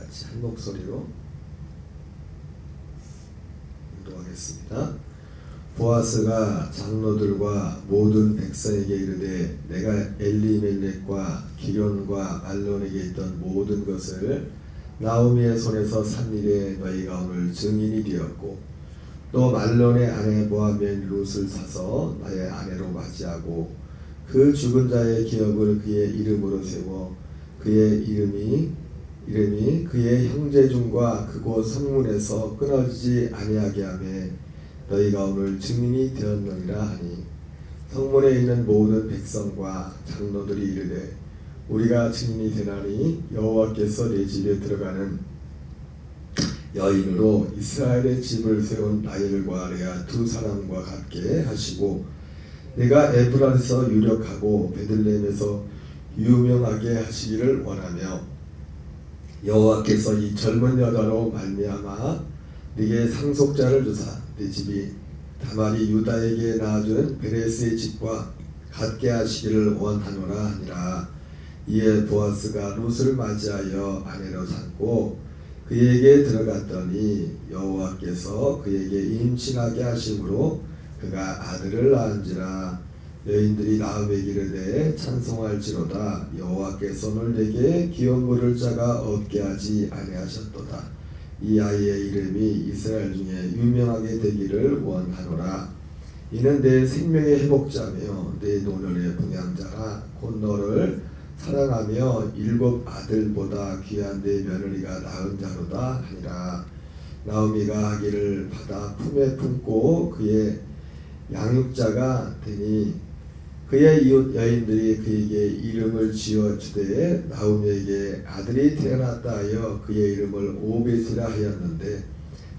같이 한 목소리로 운동하겠습니다. 보아스가 장로들과 모든 백성에게 이르되 내가 엘리멜렉과 기련과 말론에게 있던 모든 것을 나오미의 손에서 산 일에 너희가 오늘 증인이 되었고 또 말론의 아내 모하멜 룻을 사서 나의 아내로 맞이하고 그 죽은 자의 기업을 그의 이름으로 세워 그의 이름이 그의 형제중과 그곳 성문에서 끊어지지 아니하게 하매 너희가 오늘 증인이 되었느니라 하니 성문에 있는 모든 백성과 장로들이 이르되 우리가 증인이 되나니 여호와께서 내 집에 들어가는 여인으로 이스라엘의 집을 세운 라헬과 레아 두 사람과 같게 하시고 내가 에브라에서 유력하고 베들레헴에서 유명하게 하시기를 원하며 여호와께서 이 젊은 여자로 말미암아 네게 상속자를 주사 내 집이 다말이 유다에게 낳아준 베레스의 집과 같게 하시기를 원하노라 하니라. 이에 보아스가 룻을 맞이하여 아내로 삼고 그에게 들어갔더니 여호와께서 그에게 임신하게 하심으로 그가 아들을 낳은지라. 여인들이 나음에게 이르되 찬송할지로다 여호와께서 오늘 내게 기업 물을 자가 없게 하지 아니하셨도다. 이 아이의 이름이 이스라엘 중에 유명하게 되기를 원하노라. 이는 내 생명의 회복자며 내 노년의 분양자라. 곧 너를 사랑하며 7 아들보다 귀한 내 며느리가 낳은 자로다 하니라. 나오미가 아기를 받아 품에 품고 그의 양육자가 되니 그의 이웃 여인들이 그에게 이름을 지어 주되 나오미에게 아들이 태어났다 하여 그의 이름을 오벳이라 하였는데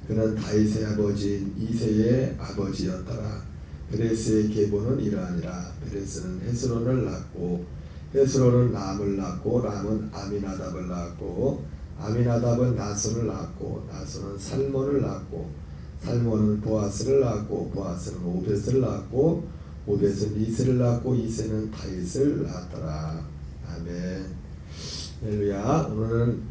그는 다윗의 아버지인 이새의 아버지였더라. 베레스의 계보는 이러하니라. 베레스는 헤스론을 낳고 헤스론은 람을 낳고 람은 아미나답을 낳고 아미나답은 나손을 낳고 나손은 살몬을 낳고 살몬은 보아스를 낳고 보아스는 오벳을 낳고 오벳은 이새를 낳고 이새는 다윗을 낳았더라. 아멘. 할렐루야. 오늘은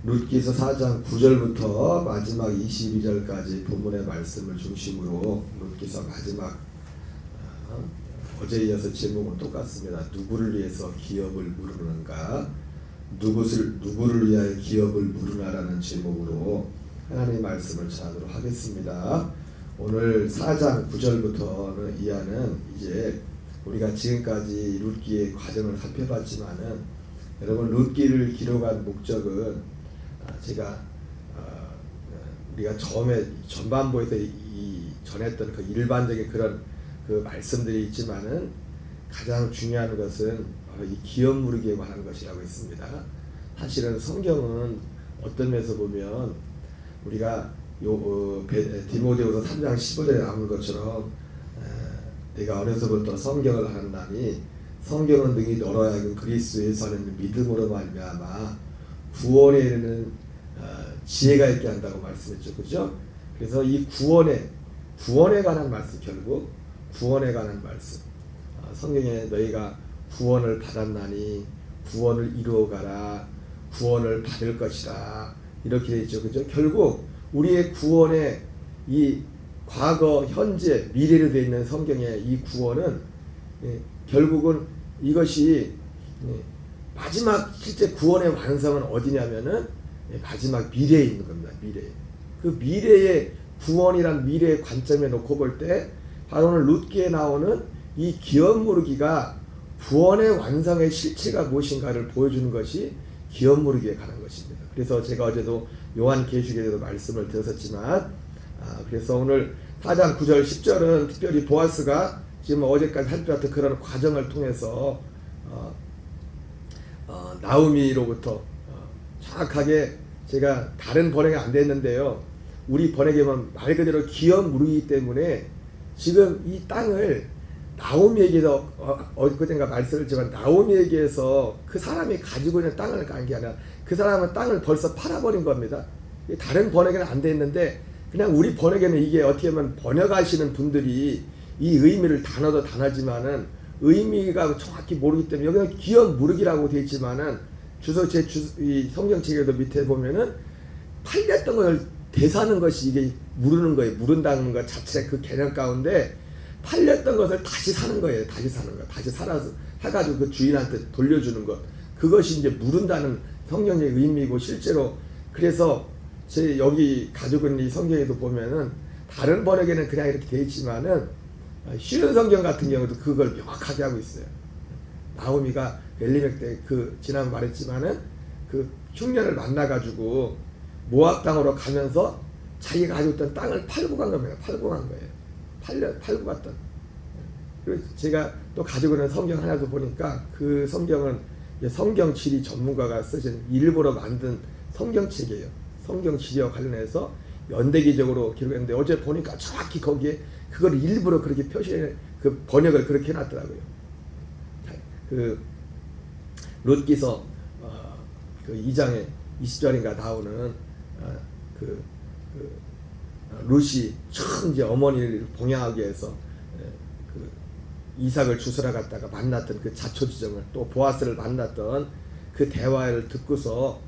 룻기서 4장 9절부터 마지막 22절까지 본문의 말씀을 중심으로 룻기서 마지막 어제에 이어서 제목은 똑같습니다. 누구를 위해서 기업을 물으는가? 누구를 위하여 기업을 물으나라는 제목으로 하나님의 말씀을 전하도록 하겠습니다. 오늘 4장 9절부터는 이하는 이제 우리가 지금까지 룻기의 과정을 살펴봤지만은 여러분 룻기를 기록한 목적은 제가 우리가 처음에 전반부에서 전했던 그 일반적인 그런 그 말씀들이 있지만은 가장 중요한 것은 바로 이 기업 물으기에 관한 것이라고 했습니다. 사실은 성경은 어떤 면에서 보면 우리가 디모데후서 3장 15절에 나오는 것처럼 내가 어려서부터 성경을 하나니 성경은 능히 너로 하여금 그리스도에서 하는 믿음으로 말미암아 구원에 이르는 지혜가 있게 한다고 말씀했죠. 그죠? 그래서 이 구원에 관한 말씀, 결국 구원에 관한 말씀, 성경에 너희가 구원을 받았나니 구원을 이루어가라, 구원을 받을 것이다, 이렇게 되어 있죠. 그죠? 결국 우리의 구원의 이 과거, 현재, 미래로 되어 있는 성경의 이 구원은 결국은 이것이 마지막 실제 구원의 완성은 어디냐면은 마지막 미래에 있는 겁니다. 미래. 그 미래의 구원이란 미래의 관점에 놓고 볼 때 바로 오늘 룻기에 나오는 이 기업 물으기가 구원의 완성의 실체가 무엇인가를 보여주는 것이 기업 물으기에 관한 것입니다. 그래서 제가 어제도 요한계시록에 대해서 말씀을 드렸었지만 그래서 오늘 4장 9절 10절은 특별히 보아스가 지금 어제까지 살펴봤던 그런 과정을 통해서 나오미로부터 정확하게 제가 다른 번역이 안 됐는데요. 우리 번역에만 말 그대로 기업 물으기 때문에 지금 이 땅을 나오미에게서 어젠가 말씀을 드렸지만 나오미에게서 그 사람이 가지고 있는 땅을 간 게 아니라 그 사람은 땅을 벌써 팔아버린 겁니다. 다른 번역에는 안 돼 있는데 그냥 우리 번역에는 이게 어떻게 보면 번역하시는 분들이 이 의미를 단어도 단어지만은 의미가 정확히 모르기 때문에 여기는 기업 물으기라고 되어 있지만은 이 성경책에도 밑에 보면은 팔렸던 것을 되사는 것이 이게 무르는 거예요. 무른다는 것 자체 그 개념 가운데 팔렸던 것을 다시 사는 거예요. 다시 사는 거. 다시 살아서 사가지고 그 주인한테 돌려주는 것. 그것이 이제 무른다는 성경의 의미고 실제로 그래서 제 여기 가지고 있는 이 성경에도 보면은 다른 번역에는 그냥 이렇게 돼 있지만은 쉬운 성경 같은 경우도 그걸 명확하게 하고 있어요. 나오미가 엘리멜렉 때 그 지난 말했지만은 그 흉년을 만나가지고 모압 땅으로 가면서 자기가 가지고 있던 땅을 팔고 간 겁니다. 팔고 간 거예요. 팔고 갔던. 그리고 제가 또 가지고 있는 성경 하나 더 보니까 그 성경은 성경 지리 전문가가 쓰신 일부러 만든 성경책이에요. 성경 지리와 관련해서 연대기적으로 기록했는데 어제 보니까 정확히 거기에 그걸 일부러 그렇게 그 번역을 그렇게 해놨더라고요. 그 롯기서 그 2장에 20절인가 나오는 롯이 처음 이제 어머니를 봉양하기 위해서 그 이삭을 주스러 갔다가 만났던 그 자초지정을 또 보아스를 만났던 그 대화를 듣고서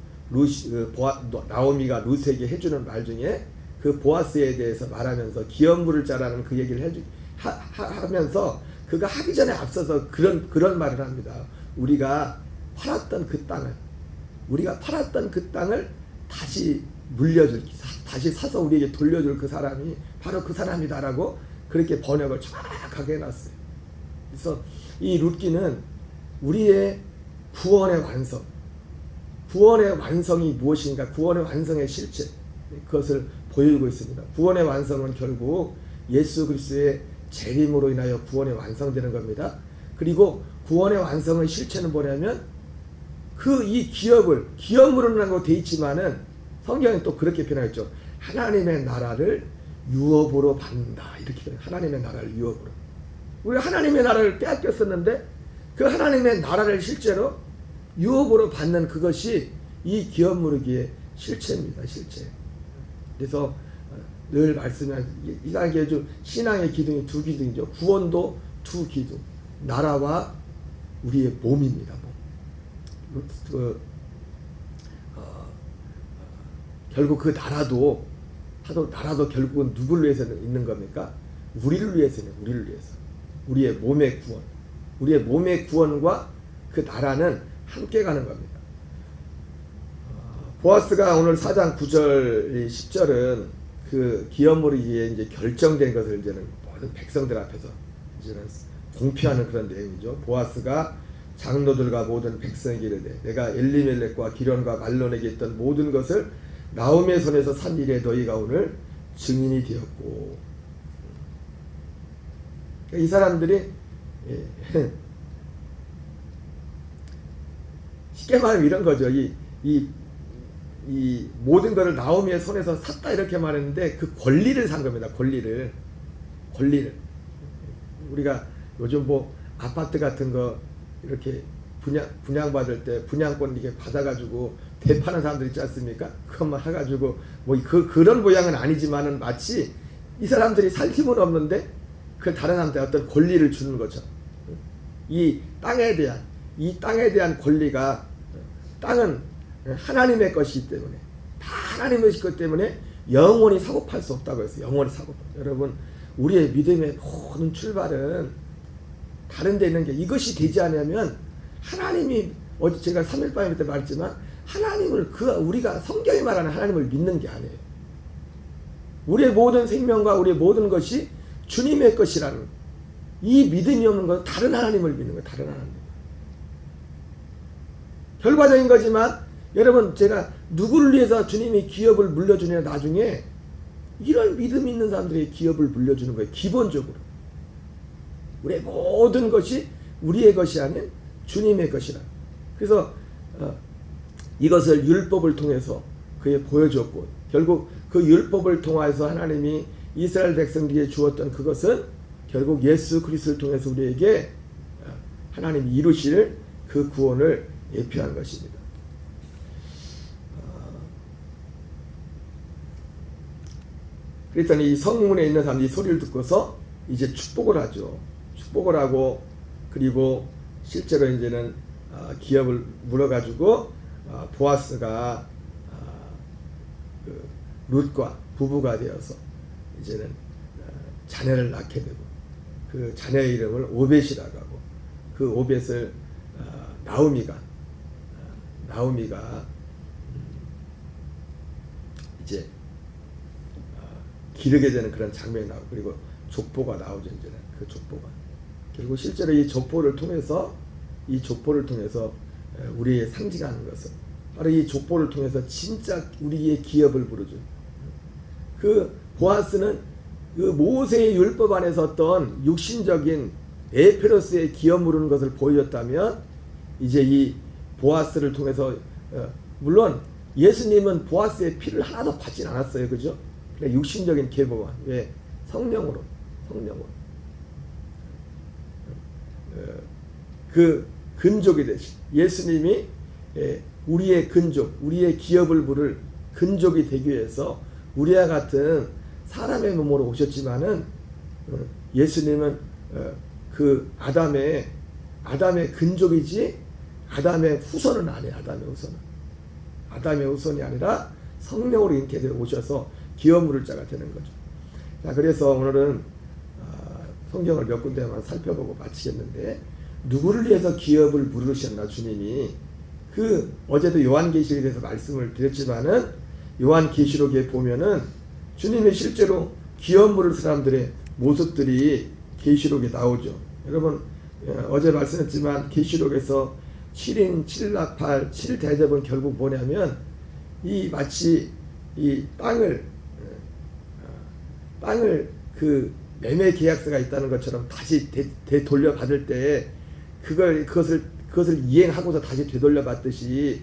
나오미가 롯에게 해주는 말 중에 그 보아스에 대해서 말하면서 기업 물을 자라는 그 얘기를 하면서 그가 하기 전에 앞서서 그런 말을 합니다. 우리가 팔았던 그 땅을 다시 물려줄, 다시 사서 우리에게 돌려줄 그 사람이 바로 그 사람이다라고 그렇게 번역을 정확하게 해놨어요. 그래서 이 룻기는 우리의 구원의 완성이 무엇인가, 구원의 완성의 실체, 그것을 보여주고 있습니다. 구원의 완성은 결국 예수 그리스도의 재림으로 인하여 구원이 완성되는 겁니다. 그리고 구원의 완성의 실체는 뭐냐면 이 기업으로라고 돼 있지만은 성경은 또 그렇게 표현했죠. 하나님의 나라를 유업으로 받는다. 이렇게 하나님의 나라를 유업으로. 우리가 하나님의 나라를 빼앗겼었는데 그 하나님의 나라를 실제로 유업으로 받는 그것이 이 기업 무르기의 실체입니다. 실체. 그래서 늘 말씀하는 이게 좀 신앙의 기둥이 두 기둥이죠. 구원도 두 기둥. 나라와 우리의 몸입니다. 결국 그 나라도 결국은 누구를 위해서 있는 겁니까? 우리를 위해서는 우리를 위해서. 우리의 몸의 구원. 우리의 몸의 구원과 그 나라는 함께 가는 겁니다. 보아스가 오늘 4장 9절, 10절은 그 기업무르기에 이제 결정된 것을 이제는 모든 백성들 앞에서 이제는 공표하는 그런 내용이죠. 보아스가 장로들과 모든 백성에게 이르되 내가 엘리멜렉과 기련과 말론에게 있던 모든 것을 나오미의 손에서 산 일에 너희가 오늘 증인이 되었고. 이 사람들이 쉽게 말하면 이런 거죠. 이 모든 것을 나오미의 손에서 샀다 이렇게 말했는데 그 권리를 산 겁니다. 권리를. 우리가 요즘 뭐 아파트 같은 거 이렇게 분양받을 때 분양권 이렇게 받아가지고 대파는 사람들 있지 않습니까? 그것만 해가지고 뭐 그런 모양은 아니지만은 마치 이 사람들이 살 힘은 없는데 그 다른 사람한테 어떤 권리를 주는 거죠. 이 땅에 대한 권리가, 땅은 하나님의 것이기 때문에, 다 하나님의 것이기 때문에 영원히 사고팔 수 없다고 했어요. 영원히 사고팔. 여러분, 우리의 믿음의 모든 출발은 다른 데 있는 게, 이것이 되지 않으면 하나님이, 어제 제가 3일밤에 때 말했지만 하나님을, 우리가 성경이 말하는 하나님을 믿는 게 아니에요. 우리의 모든 생명과 우리의 모든 것이 주님의 것이라는, 이 믿음이 없는 건 다른 하나님을 믿는 거예요. 다른 하나님. 결과적인 거지만 여러분, 제가 누구를 위해서 주님이 기업을 물려주냐, 나중에 이런 믿음이 있는 사람들에게 기업을 물려주는 거예요. 기본적으로 우리의 모든 것이 우리의 것이 아닌 주님의 것이라. 그래서 이것을 율법을 통해서 그에 보여줬고, 결국 그 율법을 통해서 하나님이 이스라엘 백성들에게 주었던 그것은 결국 예수 그리스도를 통해서 우리에게 하나님이 이루실 그 구원을 예표한 것입니다. 그랬더니 이 성문에 있는 사람들이 소리를 듣고서 이제 축복을 하죠. 축복을 하고, 그리고 실제로 이제는 기업을 물어가지고 보아스가 그 룻과 부부가 되어서 이제는 자녀를 낳게 되고 그 자녀의 이름을 오벳이라고 하고 그 오벳을 나오미가 이제 기르게 되는 그런 장면이 나오고 그리고 족보가 나오죠. 이제는 그 족보가 결국 실제로 이 족보를 통해서 우리의 상징하는 것은 바로 이 족보를 통해서 진짜 우리의 기업을 부르죠. 그 보아스는 그 모세의 율법 안에서 어떤 육신적인 에페로스의 기업 물은 것을 보여줬다면 이제 이 보아스를 통해서 물론 예수님은 보아스의 피를 하나도 받진 않았어요. 그죠? 그냥 육신적인 계보와 왜? 성령으로 그 근족이 되신 예수님이 우리의 근족, 우리의 기업을 부를 근족이 되기 위해서 우리와 같은 사람의 몸으로 오셨지만은 예수님은 그 아담의 근족이지 아담의 후손은 아니에요. 아담의 후손이 아니라 성령으로 잉태되어 오셔서 기업 물을 자가 되는 거죠. 자, 그래서 오늘은 성경을 몇 군데만 살펴보고 마치겠는데 누구를 위해서 기업을 물으셨나 주님이 그 어제도 요한계시록에 대해서 말씀을 드렸지만은 요한계시록에 보면은 주님이 실제로 기업 물을 사람들의 모습들이 계시록에 나오죠. 여러분 어제 말씀했지만 계시록에서 7인 7나팔 7대접은 결국 뭐냐면 이 마치 이 땅을 그 매매 계약서가 있다는 것처럼 다시 되돌려받을 때 그것을 이행하고서 다시 되돌려받듯이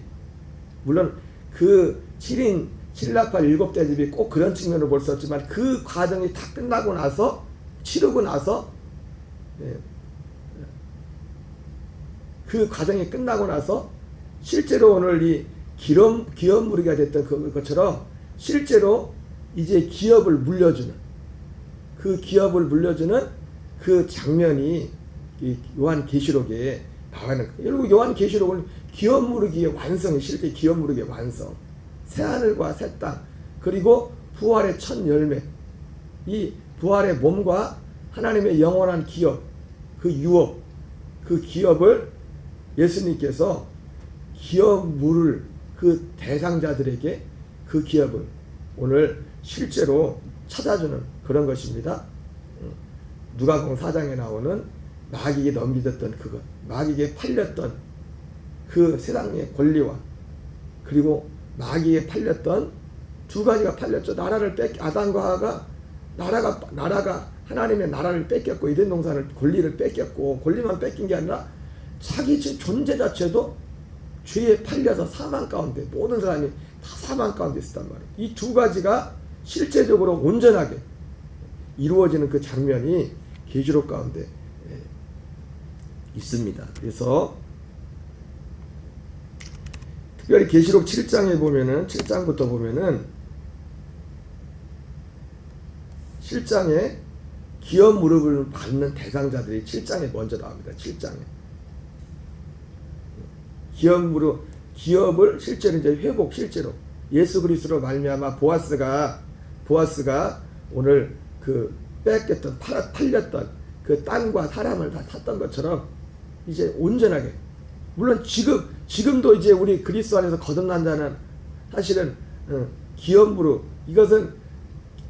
물론 그 7인 7나팔 7대접이 꼭 그런 측면으로 볼 수 없지만 그 과정이 다 끝나고 나서 치르고 나서 그 과정이 끝나고 나서 실제로 오늘 이 기업 무리가 됐던 것처럼 실제로 이제 기업을 물려주는 그 장면이 요한계시록에 나가는 거예요. 결국 요한계시록은 기업 무르기의 완성이 실제 기업 무르기의 완성. 새하늘과 새 땅 그리고 부활의 첫 열매 이 부활의 몸과 하나님의 영원한 기업 그 유업 그 기업을 예수님께서 기업 물을 그 대상자들에게 그 기업을 오늘 실제로 찾아주는 그런 것입니다. 누가복음 4장에 나오는 마귀에게 넘겨졌던 그것 마귀에게 팔렸던 그 세상의 권리와 그리고 마귀에 팔렸던 두 가지가 팔렸죠. 나라를 아담과 하와가 나라가 하나님의 나라를 뺏겼고 에덴 동산을 권리를 뺏겼고 권리만 뺏긴 게 아니라 자기 존재 자체도 죄에 팔려서 사망 가운데 모든 사람이 다 사망 가운데 있었단 말이에요. 이 두 가지가 실제적으로 온전하게 이루어지는 그 장면이 계시록 가운데 있습니다. 그래서 특별히 계시록 7장에 보면은 7장부터 보면은 7장에 기업 무릎을 받는 대상자들이 7장에 먼저 나옵니다. 7장에 기업을 실제로 이제 회복 실제로 예수 그리스도로 말미암아 보아스가 오늘 그 뺏겼던 팔렸던 그 땅과 사람을 다 샀던 것처럼 이제 온전하게 물론 지금도 이제 우리 그리스도 안에서 거듭난 자는 사실은 기업으로 이것은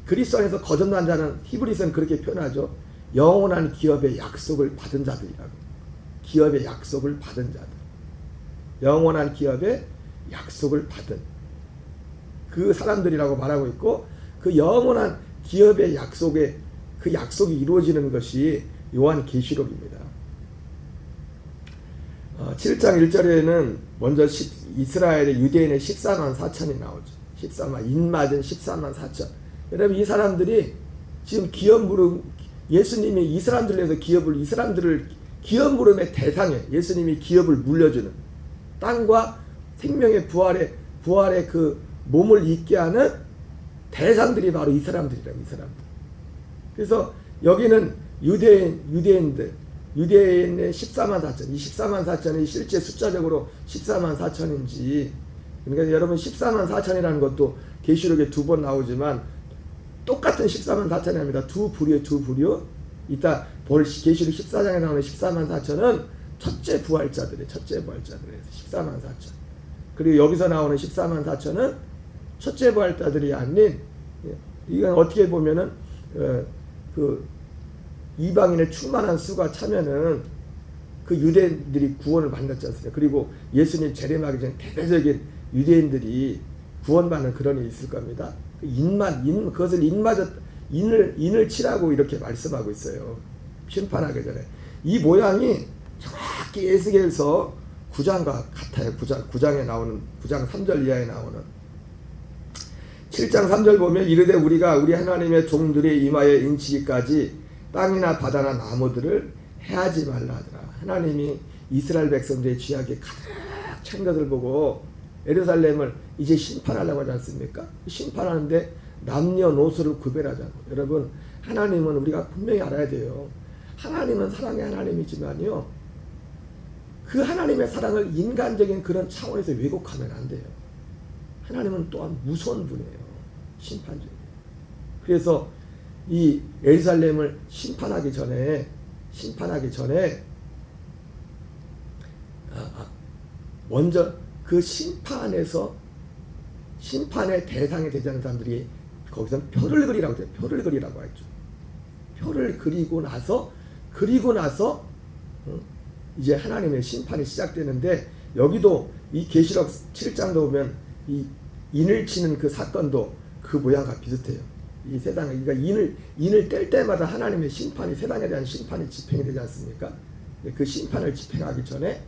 그리스도 안에서 거듭난 자는 히브리서는 그렇게 표현하죠. 영원한 기업의 약속을 받은 자들이라고. 기업의 약속을 받은 자들. 영원한 기업의 약속을 받은 그 사람들이라고 말하고 있고 그 영원한 기업의 그 약속이 이루어지는 것이 요한계시록입니다. 7장 1절에는 먼저 이스라엘의 유대인의 14만 4천이 나오죠. 14만 인맞은 14만 4천. 여러분 이 사람들이 지금 기업 물음 예수님이 이 사람들을 위해서 이 사람들을 기업 물음의 대상에 예수님이 기업을 물려주는 땅과 생명의 부활의 그 몸을 있게 하는 대상들이 바로 이 사람들이라고 이 사람들. 그래서 여기는 유대인의 14만 4천 이 14만 4천이 실제 숫자적으로 14만 4천인지 그러니까 여러분 14만 4천이라는 것도 계시록에 2번 나오지만 똑같은 14만 4천이 아닙니다. 두 부류. 이따 볼 계시록 14장에 나오는 14만 4천은 첫째 부활자들이에요. 14만 4천. 그리고 여기서 나오는 14만 4천은 첫째 부활자들이 아닌, 이건 어떻게 보면은 그 이방인의 충만한 수가 차면은 그 유대인들이 구원을 받았지 않습니까? 그리고 예수님 재림하기 전 대대적인 유대인들이 구원받는 그런 일이 있을 겁니다. 그것을 인을 치라고 이렇게 말씀하고 있어요. 심판하기 전에. 이 모양이 정확히 에스겔서 9장과 같아요. 9장에 나오는, 9장 3절 이하에 나오는. 7장 3절 보면 이르되 우리가 우리 하나님의 종들의 이마에 인치기까지 땅이나 바다나 나무들을 해하지 말라 하더라. 하나님이 이스라엘 백성들의 죄악에 가득 찬 것을 보고 예루살렘을 이제 심판하려고 하지 않습니까? 심판하는데 남녀노소를 구별하자고. 여러분, 하나님은 우리가 분명히 알아야 돼요. 하나님은 사랑의 하나님이지만요, 그 하나님의 사랑을 인간적인 그런 차원에서 왜곡하면 안 돼요. 하나님은 또한 무서운 분이에요. 심판적이에요. 그래서 이 예루살렘을 심판하기 전에 먼저 그 심판의 대상이 되지 않는 사람들이 거기서 표를 그리라고 해요. 표를 그리라고 하죠. 표를 그리고 나서 이제 하나님의 심판이 시작되는데, 여기도 이 계시록 7장도 보면 이 인을 치는 그 사건도 그 모양과 비슷해요. 이 세상에, 그러니까 인을 뗄 때마다 하나님의 심판이, 세상에 대한 심판이 집행이 되지 않습니까? 그 심판을 집행하기 전에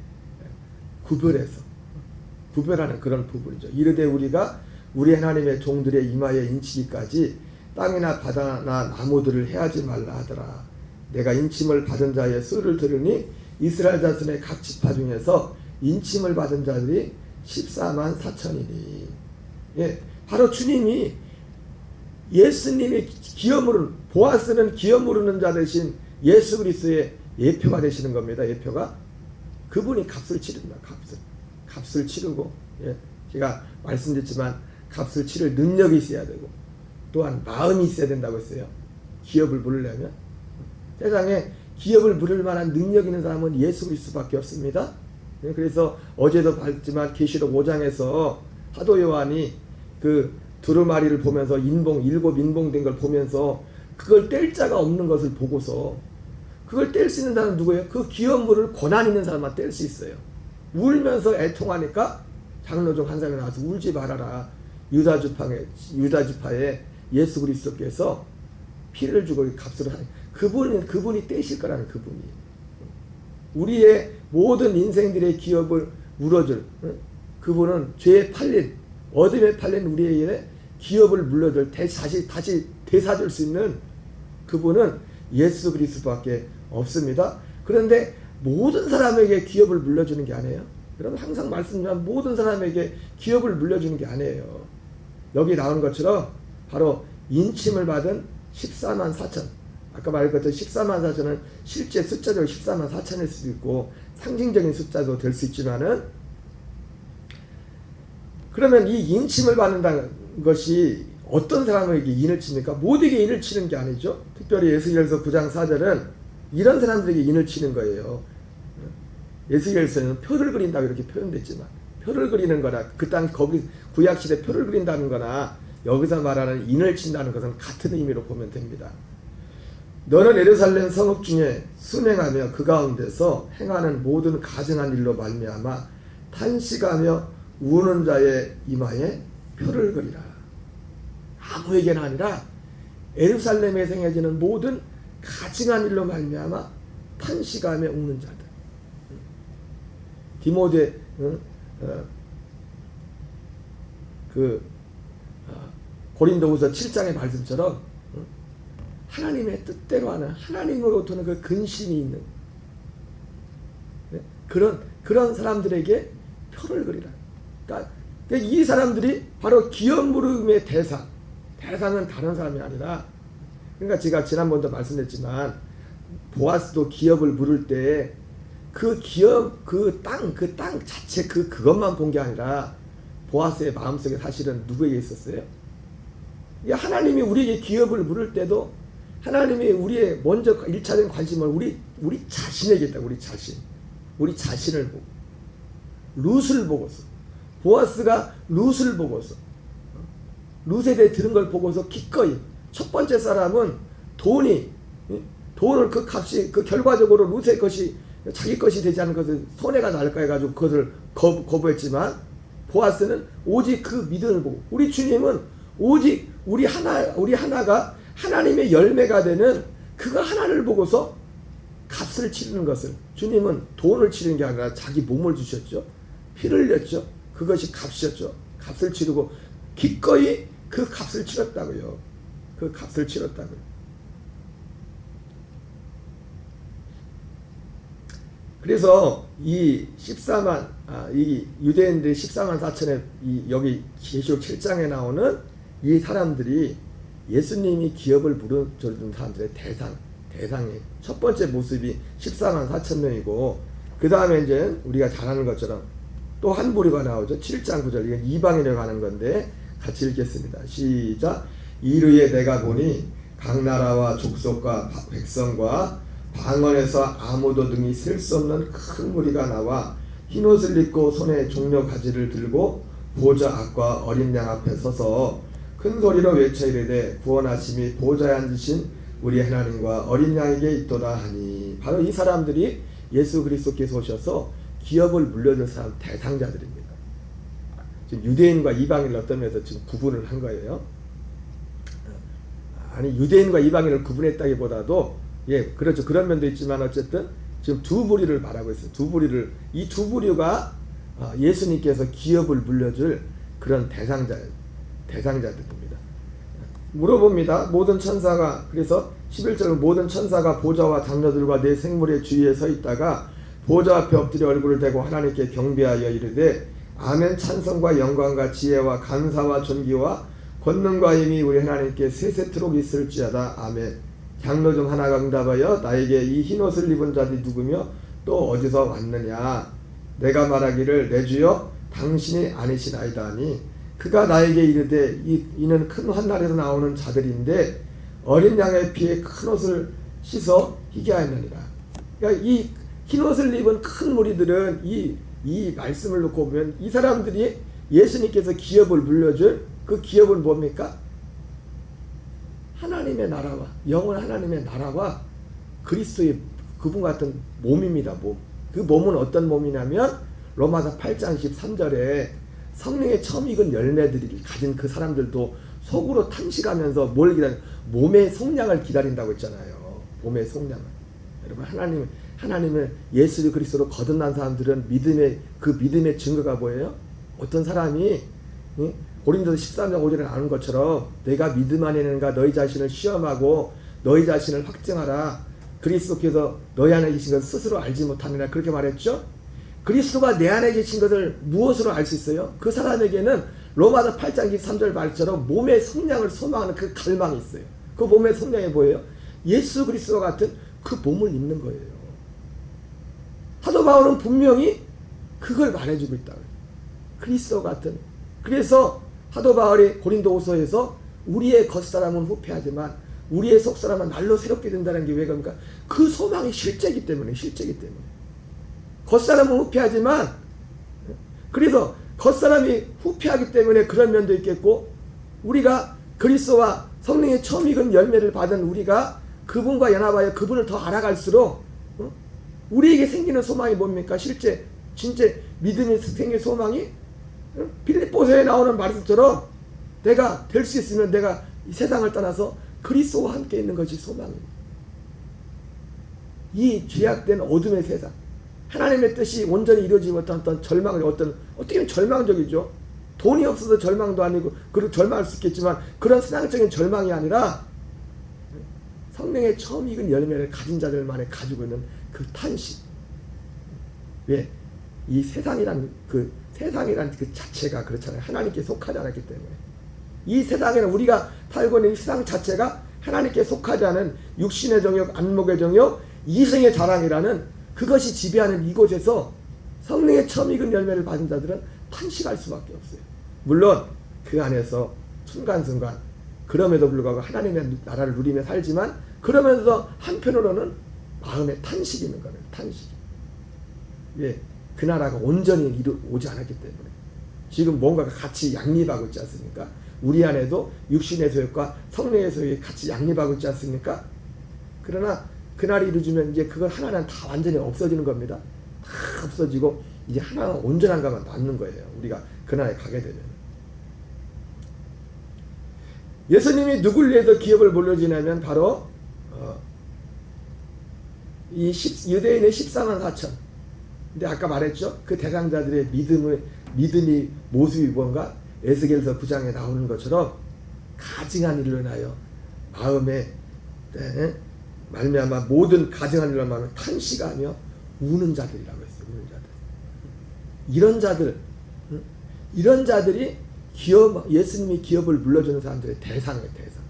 구별하는 그런 부분이죠. 이르되 우리가 우리 하나님의 종들의 이마에 인치기까지 땅이나 바다나 나무들을 해하지 말라 하더라. 내가 인침을 받은 자의 수를 들으니 이스라엘 자손의 각 지파 중에서 인침을 받은 자들이 14만 4천이니. 예, 바로 주님이 예수님의 기업으로, 보아스는 기업 모르는 자 대신 예수 그리스도의 예표가 되시는 겁니다. 예표가. 그분이 값을 치른다. 값을 치르고, 예, 제가 말씀드렸지만 값을 치를 능력이 있어야 되고 또한 마음이 있어야 된다고 했어요. 기업을 물으려면. 세상에 기업을 물을 만한 능력 있는 사람은 예수 그리스도밖에 없습니다. 예, 그래서 어제도 봤지만 계시록 5장에서 사도 요한이 그 두루마리를 보면서 일곱 인봉된 걸 보면서 그걸 뗄 자가 없는 것을 보고서, 그걸 뗄 수 있는 사람은 누구예요? 그 기업물을 권한 있는 사람만 뗄 수 있어요. 울면서 애통하니까 장로 중 한 사람이 나와서 울지 말아라. 유다 지파에 예수 그리스도께서 피를 주고 값을 하는 그분이 떼실 거라는 그분이. 우리의 모든 인생들의 기업을 물어줄 그분은 죄에 팔린, 어둠에 팔린 우리에게 기업을 물려줄, 다시 되사줄 수 있는 그분은 예수 그리스도밖에 없습니다. 그런데 모든 사람에게 기업을 물려주는 게 아니에요. 여러분, 항상 말씀드리면 모든 사람에게 기업을 물려주는 게 아니에요. 여기 나온 것처럼 바로 인침을 받은 14만 4천. 아까 말했던 14만 4천은 실제 숫자적으로 14만 4천일 수도 있고 상징적인 숫자도 될 수 있지만은, 그러면 이 인침을 받는다는 것이 어떤 사람에게 인을 칩니까? 모두에게 인을 치는 게 아니죠. 특별히 에스겔서 9장 4절은 이런 사람들에게 인을 치는 거예요. 에스겔서는 표를 그린다고 이렇게 표현됐지만, 표를 그리는 거나 그 땅 거기 구약시대 표를 그린다는 거나 여기서 말하는 인을 친다는 것은 같은 의미로 보면 됩니다. 너는 예루살렘 성읍 중에 순행하며 그 가운데서 행하는 모든 가증한 일로 말미암아 탄식하며 우는 자의 이마에 표를 그리라. 아무에게나 아니라 예루살렘에서 행해지는 모든 가증한 일로 말미암아 탄식하며 우는 자들. 디모데 고린도후서 7장의 말씀처럼 하나님의 뜻대로 하는, 하나님으로부터는 그 근심이 있는 그런 사람들에게 표를 그리라. 그러니까 이 사람들이 바로 기업 물음의 대상은 다른 사람이 아니라, 그러니까 제가 지난번도 말씀드렸지만 보아스도 기업을 물을 때 그 기업, 그 땅 자체 그것만 본 게 아니라 보아스의 마음속에 사실은 누구에게 있었어요? 하나님이 우리에게 기업을 물을 때도 하나님이 우리의 먼저 1차적인 관심을 우리 자신에게 있다. 우리 자신을 보고 룻을 보고서 보아스가 룻을 보고서 룻에 대해 들은 걸 보고서 기꺼이 첫 번째 사람은 돈을 그 값이 그 결과적으로 룻의 것이 자기 것이 되지 않은 것을 손해가 날까 해가지고 그것을 거부했지만 보아스는 오직 그 믿음을 보고 우리 주님은 오직 우리 하나가 하나님의 열매가 되는 그거 하나를 보고서 값을 치르는 것을 주님은 돈을 치르는 게 아니라 자기 몸을 주셨죠. 피를 흘렸죠. 그것이 값이었죠. 값을 치르고 기꺼이 그 값을 치렀다고요. 그 값을 치렀다고요. 그래서 이 유대인들이 14만 4천에 여기 계시록 7장에 나오는 이 사람들이 예수님이 기업을 물어주는 사람들의 대상의 첫 번째 모습이 14만 4천 명이고 그 다음에 이제 우리가 잘 아는 것처럼 또 한 부류가 나오죠. 7장 9절 이게 이방인에 관한 건데 같이 읽겠습니다. 시작. 이르에 내가 보니 각 나라와 족속과 백성과 방언에서 아무도 등이 셀 수 없는 큰 무리가 나와 흰옷을 입고 손에 종려 가지를 들고 보좌 앞과 어린 양 앞에 서서 큰 소리로 외쳐 이르되 구원하심이 보좌에 앉으신 우리 하나님과 어린 양에게 있도다 하니 바로 이 사람들이 예수 그리스도께서 오셔서 기업을 물려줄 사람 대상자들입니다. 지금 유대인과 이방인을 어떤 면에서 지금 구분을 한 거예요. 아니 유대인과 이방인을 구분했다기보다도 그렇죠. 그런 면도 있지만 어쨌든 지금 두 부류를 말하고 있어요. 이 두 부류가 예수님께서 기업을 물려줄 그런 대상자들입니다. 물어봅니다. 모든 천사가 그래서 11절 모든 천사가 보좌와 장로들과 네 생물의 주위에 서 있다가 보좌 앞에 엎드려 얼굴을 대고 하나님께 경배하여 이르되 아멘 찬송과 영광과 지혜와 감사와 존귀와 권능과 힘이 우리 하나님께 세세토록 있을지어다. 아멘. 장로 중 하나가 응답하여 나에게 이 흰옷을 입은 자들이 누구며 또 어디서 왔느냐. 내가 말하기를 내 주여 당신이 아니시나이다 하니 그가 나에게 이르되 이는 큰 환난에서 나오는 자들인데 어린 양의 피에 큰 옷을 씻어 희게 하였느니라. 그러니까 이 흰옷을 입은 큰 무리들은 이 말씀을 놓고 보면 이 사람들이 예수님께서 기업을 물려줄 그 기업은 뭡니까? 하나님의 나라와 영원 하나님의 나라와 그리스도의 그분 같은 몸입니다. 몸. 그 몸은 어떤 몸이냐면 로마서 8장 13절에 성령의 처음 익은 열매들을 가진 그 사람들도 속으로 탄식하면서 뭘 기다려? 몸의 속량을 기다린다고 했잖아요. 몸의 속량을. 여러분 하나님을 예수 그리스도로 거듭난 사람들은 믿음의 증거가 뭐예요? 어떤 사람이 고린도서 13장 5절에 나오는 것처럼 내가 믿음 안에 있는가 너희 자신을 시험하고 너희 자신을 확증하라. 그리스도께서 너희 안에 계신 것을 스스로 알지 못하느냐 그렇게 말했죠. 그리스도가 내 안에 계신 것을 무엇으로 알 수 있어요? 그 사람에게는 로마서 8장 23절 말처럼 몸의 성량을 소망하는 그 갈망이 있어요. 그 몸의 성량이 뭐예요? 예수 그리스도와 같은 그 몸을 입는 거예요. 사도 바울은 분명히 그걸 말해주고 있다. 그리스도 같은. 그래서 사도 바울이 고린도후서에서 우리의 겉사람은 후패하지만 우리의 속사람은 날로 새롭게 된다는 게 왜 그럽니까? 그 소망이 실제이기 때문에. 겉사람은 후패하지만 그래서 겉사람이 후패하기 때문에 그런 면도 있겠고 우리가 그리스도와 성령의 처음 익은 열매를 받은 우리가 그분과 연합하여 그분을 더 알아갈수록 우리에게 생기는 소망이 뭡니까? 진짜 믿음이 생길 소망이 빌립보서에 나오는 말씀처럼 내가 될 수 있으면 내가 이 세상을 떠나서 그리스도와 함께 있는 것이 소망입니다. 이 죄악된 어둠의 세상 하나님의 뜻이 온전히 이루어지지 못한 어떤 절망 어떻게 보면 절망적이죠. 돈이 없어서 절망도 아니고 그리고 절망할 수 있겠지만 그런 세상적인 절망이 아니라 성령의 처음 익은 열매를 가진 자들만이 가지고 있는 그 탄식. 왜? 이 세상이란 그 자체가 그렇잖아요. 하나님께 속하지 않았기 때문에. 이 세상에는 우리가 살고 있는 이 세상 자체가 하나님께 속하지 않은 육신의 정욕, 안목의 정욕, 이생의 자랑이라는 그것이 지배하는 이곳에서 성령의 처음 익은 열매를 받은 자들은 탄식할 수밖에 없어요. 물론 그 안에서 순간순간 그럼에도 불구하고 하나님의 나라를 누리며 살지만 그러면서 한편으로는 마음에 탄식이 있는 거예요. 탄식. 예, 그 나라가 온전히 오지 않았기 때문에 지금 뭔가가 같이 양립하고 있지 않습니까? 우리 안에도 육신의 소욕과 성령의 소욕이 같이 양립하고 있지 않습니까? 그러나 그날이 이루어지면 이제 그걸 하나는 다 완전히 없어지는 겁니다. 다 없어지고 이제 하나는 온전한 것만 남는 거예요. 우리가 그날에 가게 되면. 예수님이 누굴 위해서 기업을 물려주냐면 바로 이 유대인의 14만 4천. 근데 아까 말했죠. 그 대강자들의 믿음이 모습이 뭔가 에스겔서 9장에 나오는 것처럼 가증한 일로 인하여 마음에 말미암아 모든 가증한 일로 인하여 탄식하며 우는 자들이라고 했어요. 우는 자들. 이런 자들이 예수님이 기업을 물려주는 사람들의 대상이에요. 대상.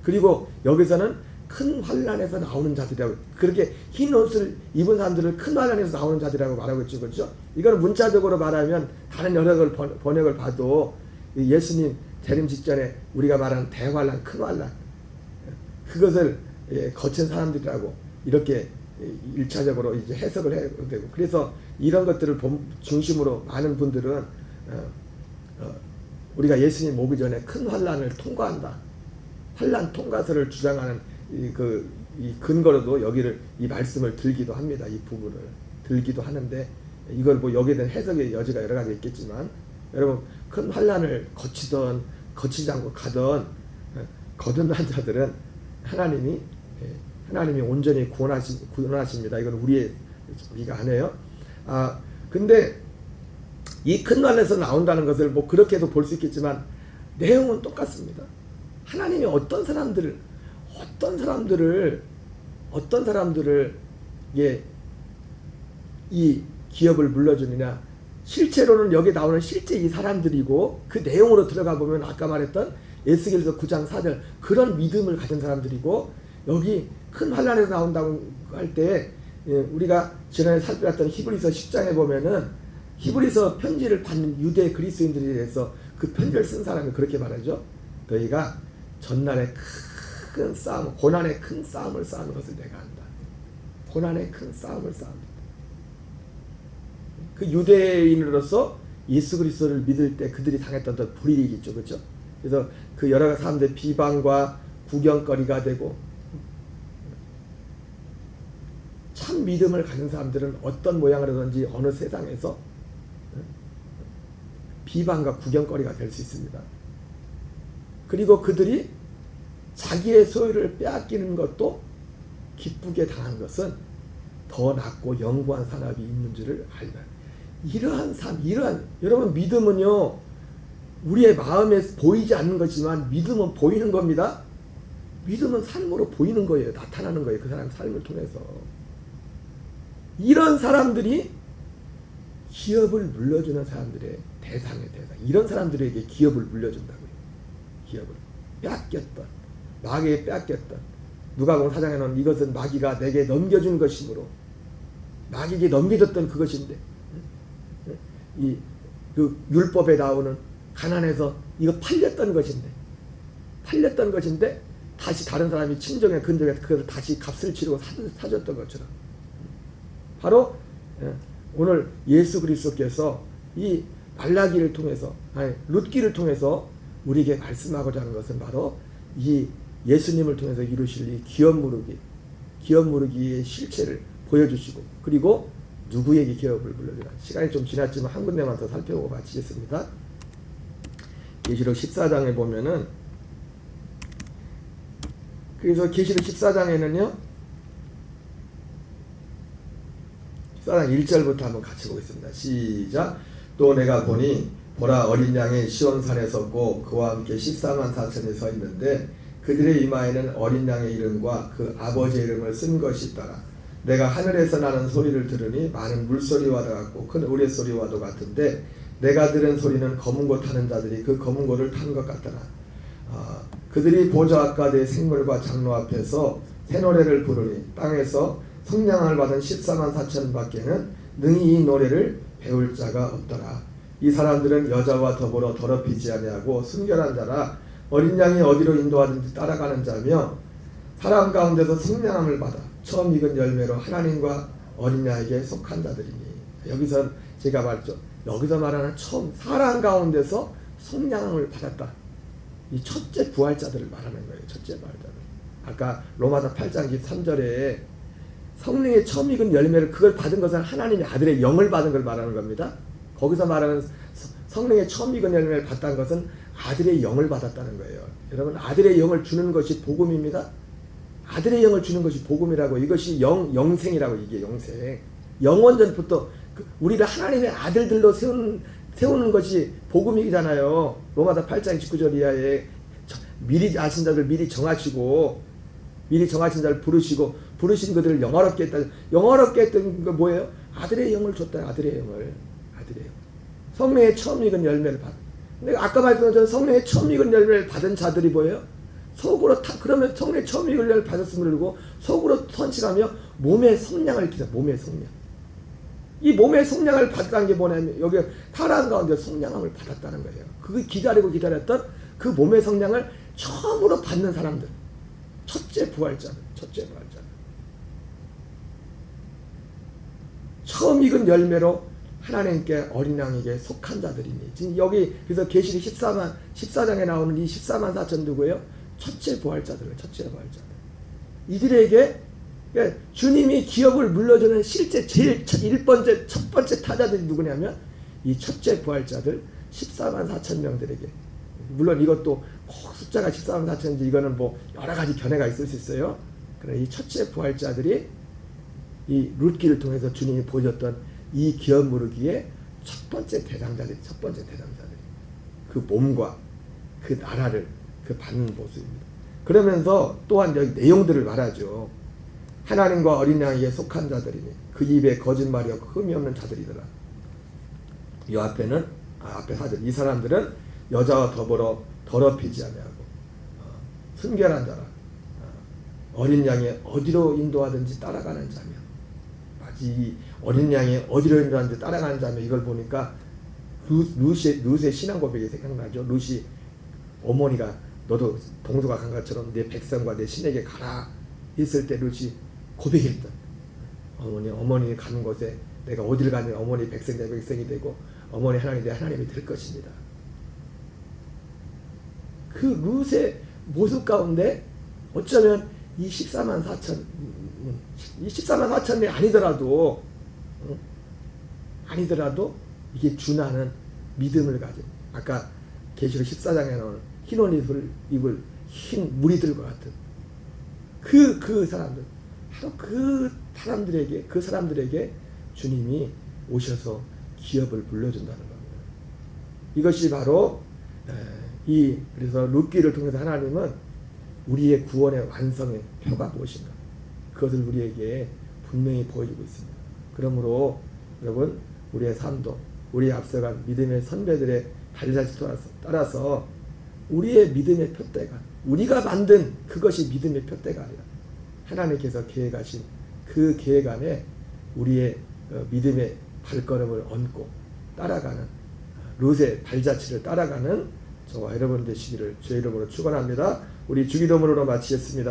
그리고 여기서는 큰 환난에서 나오는 자들이라고, 그렇게 흰 옷을 입은 사람들을 큰 환난에서 나오는 자들이라고 말하고 있죠. 그렇죠? 이거는 문자적으로 말하면 다른 여러 번역을 봐도 예수님 재림 직전에 우리가 말하는 대환난, 큰 환난, 그것을 거친 사람들이라고 이렇게 1차적으로 이제 해석을 해야 되고, 그래서 이런 것들을 중심으로 많은 분들은 우리가 예수님 오기 전에 큰 환난을 통과한다, 환난 통과서를 주장하는 이 근거로도 여기를 이 말씀을 들기도 합니다. 이 부분을 들기도 하는데, 이걸 뭐 여기에 대한 해석의 여지가 여러 가지 있겠지만, 여러분 큰 환난을 거치던 거치지 않고 가던 거듭난 자들은 하나님이 온전히 구원하십니다. 이건 우리가 아니에요. 근데 이 큰 환난에서 나온다는 것을 뭐 그렇게도 볼 수 있겠지만 내용은 똑같습니다. 하나님이 어떤 사람들을 이 기업을 물려주느냐, 실제로는 여기 나오는 실제 이 사람들이고, 그 내용으로 들어가 보면 아까 말했던 에스겔서 9장 4절 그런 믿음을 가진 사람들이고, 여기 큰 환난에서 나온다고 할 때 우리가 지난해 살펴봤던 히브리서 10장에 보면은 히브리서 편지를 받는 유대 그리스도인들에 대해서 그 편지를 쓴 사람이 그렇게 말하죠. 너희가 전날에 큰 싸움, 고난의 큰 싸움을 싸우는 것을 내가 안다. 고난의 큰 싸움을 싸운다. 그 유대인으로서 예수 그리스도를 믿을 때 그들이 당했던 불이익이 있죠. 그렇죠? 그래서 그 여러 사람들의 비방과 구경거리가 되고, 참 믿음을 가진 사람들은 어떤 모양으로든지 어느 세상에서 비방과 구경거리가 될 수 있습니다. 그리고 그들이 자기의 소유를 빼앗기는 것도 기쁘게 당한 것은 더 낫고 영구한 산업이 있는 줄을 알라. 이러한 여러분, 믿음은요, 우리의 마음에 보이지 않는 것이지만 믿음은 보이는 겁니다. 믿음은 삶으로 보이는 거예요. 나타나는 거예요. 그 사람 삶을 통해서. 이런 사람들이 기업을 물려주는 사람들의 대상. 이런 사람들에게 기업을 물려준다고요. 기업을 빼앗겼던, 마귀에 빼앗겼던, 누가복음 4장에 나오는 이것은 마귀가 내게 넘겨준 것이므로, 마귀에게 넘겨줬던 그것인데, 그 율법에 나오는 가난해서 이거 팔렸던 것인데 다시 다른 사람이 친정에 근정에 그걸 다시 값을 치르고 사줬던 것처럼, 바로 오늘 예수 그리스도께서 이 말라기를 통해서, 룻기를 통해서 우리에게 말씀하고자 하는 것은 바로 이 예수님을 통해서 이루실 이 기업 무르기의 실체를 보여주시고, 그리고 누구에게 기업을 물려주나. 시간이 좀 지났지만 한 군데만 더 살펴보고 마치겠습니다. 계시록 14장에 보면은, 그래서 계시록 14장에는요 14장 1절부터 한번 같이 보겠습니다. 시작. 또 내가 보니 보라, 어린 양이 시온산에 섰고 그와 함께 14만 4천이 서 있는데 그들의 이마에는 어린 양의 이름과 그 아버지의 이름을 쓴 것이 있더라. 내가 하늘에서 나는 소리를 들으니 많은 물소리와도 같고 큰 우레소리와도 같은데 내가 들은 소리는 검은 고 타는 자들이 그 검은 고를 타는 것 같더라. 그들이 보좌 앞과 생물과 장로 앞에서 새 노래를 부르니 땅에서 성량을 받은 14만 4천 밖에는 능히 이 노래를 배울 자가 없더라. 이 사람들은 여자와 더불어 더럽히지 아니하고 순결한 자라 어린 양이 어디로 인도하든지 따라가는 자며 사람 가운데서 성량함을 받아 처음 익은 열매로 하나님과 어린 양에게 속한 자들이니. 여기서 제가 말했죠. 여기서 말하는 처음 사람 가운데서 성량함을 받았다. 이 첫째 부활자들을 말하는 거예요. 첫째 부활자들. 아까 로마서 8장 23절에 성령의 처음 익은 열매를 그걸 받은 것은 하나님의 아들의 영을 받은 걸 말하는 겁니다. 거기서 말하는 성령의 처음 익은 열매를 받다는 것은 아들의 영을 받았다는 거예요. 여러분, 아들의 영을 주는 것이 복음입니다. 아들의 영을 주는 것이 복음이라고. 이것이 영생이라고. 이게 영생. 영원전부터 우리를 하나님의 아들들로 세우는 것이 복음이잖아요. 로마서 8장 19절 이하에 미리 아신 자들 미리 정하시고 미리 정하신 자를 부르신 그들을 영화롭게 했다. 영화롭게 했던 거 뭐예요? 아들의 영을 줬다. 아들의 영을. 아들의 영. 성령의 처음 익은 열매를 받. 근데 아까 말씀드린 것처럼 성령의 처음 익은 열매를 받은 자들이 뭐예요? 속으로 그러면 성령의 처음 익은 열매를 받았음을 그러고 속으로 선식하며 몸의 성량을 기다. 몸의 성량. 이 몸의 성량을 받았다는 게 뭐냐면 여기 사람 가운데 성량함을 받았다는 거예요. 그 기다렸던 그 몸의 성량을 처음으로 받는 사람들. 첫째 부활자들. 처음 익은 열매로 하나님께 어린 양에게 속한 자들이니. 지금 여기 그래서 계시록 14장에 나오는 이 14만 4천 누구예요? 첫째 부활자들. 이들에게 주님이 기업을 물려주는 실제 첫 번째 타자들이 누구냐면 이 첫째 부활자들 14만 4천 명들에게. 물론 이것도 꼭 숫자가 14만 4천인지 이거는 뭐 여러 가지 견해가 있을 수 있어요. 그러나 이 첫째 부활자들이 이 룻기를 통해서 주님이 보여줬던 이 기업 무르기의 첫 번째 대상자들이. 그 몸과 그 나라를 그 받는 모습입니다. 그러면서 또한 여기 내용들을 말하죠. 하나님과 어린 양에게 속한 자들이니 그 입에 거짓말이 없고 흠이 없는 자들이더라. 이 앞에는 앞에 사절. 이 사람들은 여자와 더불어 더럽히지 아니하고 순결한 자라 어린 양의 어디로 인도하든지 따라가는 자며. 이 어린 양의 어디로 인도하든지 따라가는 자며. 이걸 보니까 룻의 신앙 고백이 생각나죠. 룻이 어머니가 너도 동서가 간 것처럼 내 백성과 내 신에게 가라 했을 때 룻이 고백했던 어머니 가는 곳에 내가 어딜 가든 어머니 백성이 내 백성이 되고 어머니 하나님이 내 하나님이 될 것입니다. 그 룻의 모습 가운데 어쩌면 이 14만 4천이 아니더라도 이게 준하는 믿음을 가진. 아까 계시록 14장에 나오는 흰 옷 입을 흰 무리들과 같은 그 사람들. 바로 그 사람들에게 주님이 오셔서 기업을 물려준다는 겁니다. 이것이 바로 그래서 룻기를 통해서 하나님은 우리의 구원의 완성의 표가 무엇인가 그것을 우리에게 분명히 보여주고 있습니다. 그러므로 여러분 우리의 삶도 우리의 앞서간 믿음의 선배들의 발자취를 따라서 우리의 믿음의 표대가 우리가 만든 그것이 믿음의 표대가 아니라 하나님께서 계획하신 그 계획 안에 우리의 믿음의 발걸음을 얹고 따라가는 룻의 발자취를 따라가는 저와 여러분 되시기를 주의 이름으로 축원합니다. 우리 주기도문으로 마치겠습니다.